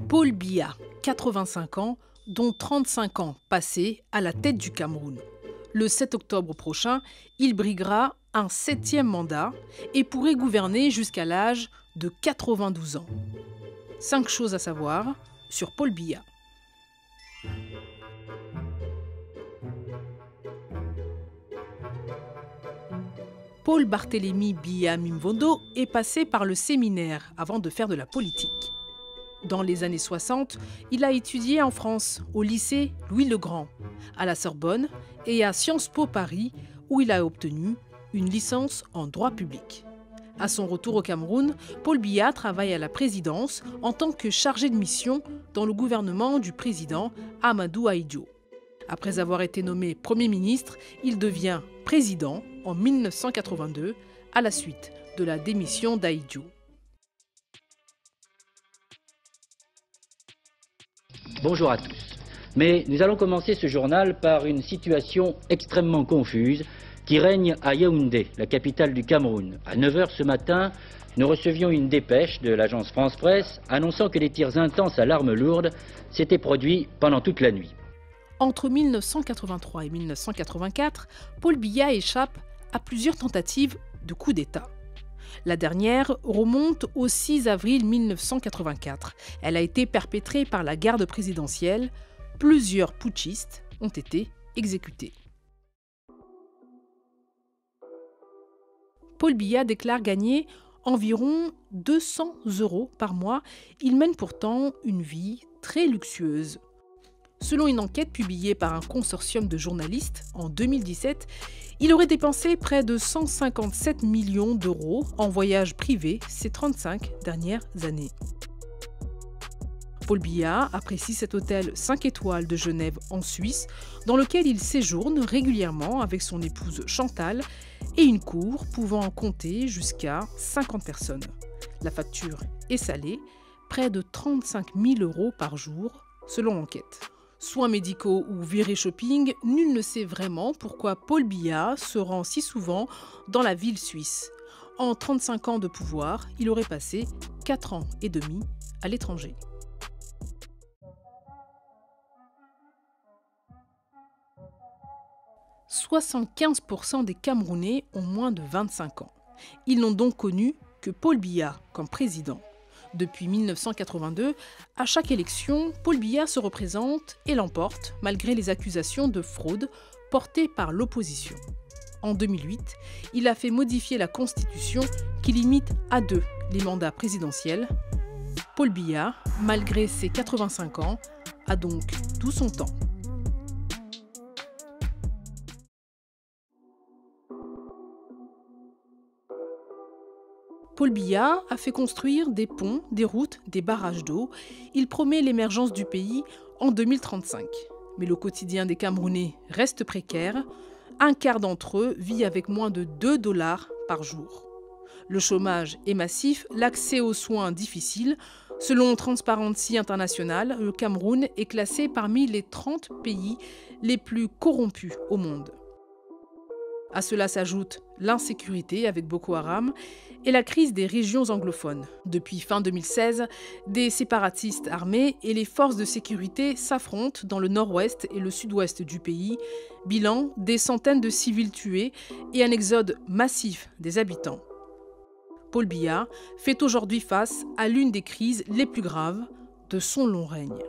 Paul Biya, 85 ans, dont 35 ans passés à la tête du Cameroun. Le 7 octobre prochain, il briguera un 7e mandat et pourrait gouverner jusqu'à l'âge de 92 ans. 5 choses à savoir sur Paul Biya. Paul Barthélemy Biya Mimvondo est passé par le séminaire avant de faire de la politique. Dans les années 60, il a étudié en France, au lycée Louis-le-Grand, à la Sorbonne et à Sciences Po Paris, où il a obtenu une licence en droit public. À son retour au Cameroun, Paul Biya travaille à la présidence en tant que chargé de mission dans le gouvernement du président Amadou Ahidjo. Après avoir été nommé Premier ministre, il devient président en 1982 à la suite de la démission d'Ahidjo. Bonjour à tous. Mais nous allons commencer ce journal par une situation extrêmement confuse qui règne à Yaoundé, la capitale du Cameroun. À 9 h ce matin, nous recevions une dépêche de l'agence France Presse annonçant que des tirs intenses à l'arme lourde s'étaient produits pendant toute la nuit. Entre 1983 et 1984, Paul Biya échappe à plusieurs tentatives de coup d'État. La dernière remonte au 6 avril 1984. Elle a été perpétrée par la garde présidentielle. Plusieurs putschistes ont été exécutés. Paul Biya déclare gagner environ 200 € par mois. Il mène pourtant une vie très luxueuse. Selon une enquête publiée par un consortium de journalistes en 2017, il aurait dépensé près de 157 millions d'euros en voyages privés ces 35 dernières années. Paul Biya apprécie cet hôtel 5 étoiles de Genève en Suisse, dans lequel il séjourne régulièrement avec son épouse Chantal et une cour pouvant compter jusqu'à 50 personnes. La facture est salée, près de 35 000 € par jour, selon l'enquête. Soins médicaux ou virées shopping, nul ne sait vraiment pourquoi Paul Biya se rend si souvent dans la ville suisse. En 35 ans de pouvoir, il aurait passé 4 ans et demi à l'étranger. « 75% des Camerounais ont moins de 25 ans. Ils n'ont donc connu que Paul Biya comme président. Depuis 1982, à chaque élection, Paul Biya se représente et l'emporte malgré les accusations de fraude portées par l'opposition. En 2008, il a fait modifier la Constitution qui limite à 2 les mandats présidentiels. Paul Biya, malgré ses 85 ans, a donc tout son temps. Paul Biya a fait construire des ponts, des routes, des barrages d'eau. Il promet l'émergence du pays en 2035. Mais le quotidien des Camerounais reste précaire. Un quart d'entre eux vit avec moins de 2 $ par jour. Le chômage est massif, l'accès aux soins difficile. Selon Transparency International, le Cameroun est classé parmi les 30 pays les plus corrompus au monde. À cela s'ajoute l'insécurité avec Boko Haram et la crise des régions anglophones. Depuis fin 2016, des séparatistes armés et les forces de sécurité s'affrontent dans le nord-ouest et le sud-ouest du pays. Bilan, des centaines de civils tués et un exode massif des habitants. Paul Biya fait aujourd'hui face à l'une des crises les plus graves de son long règne.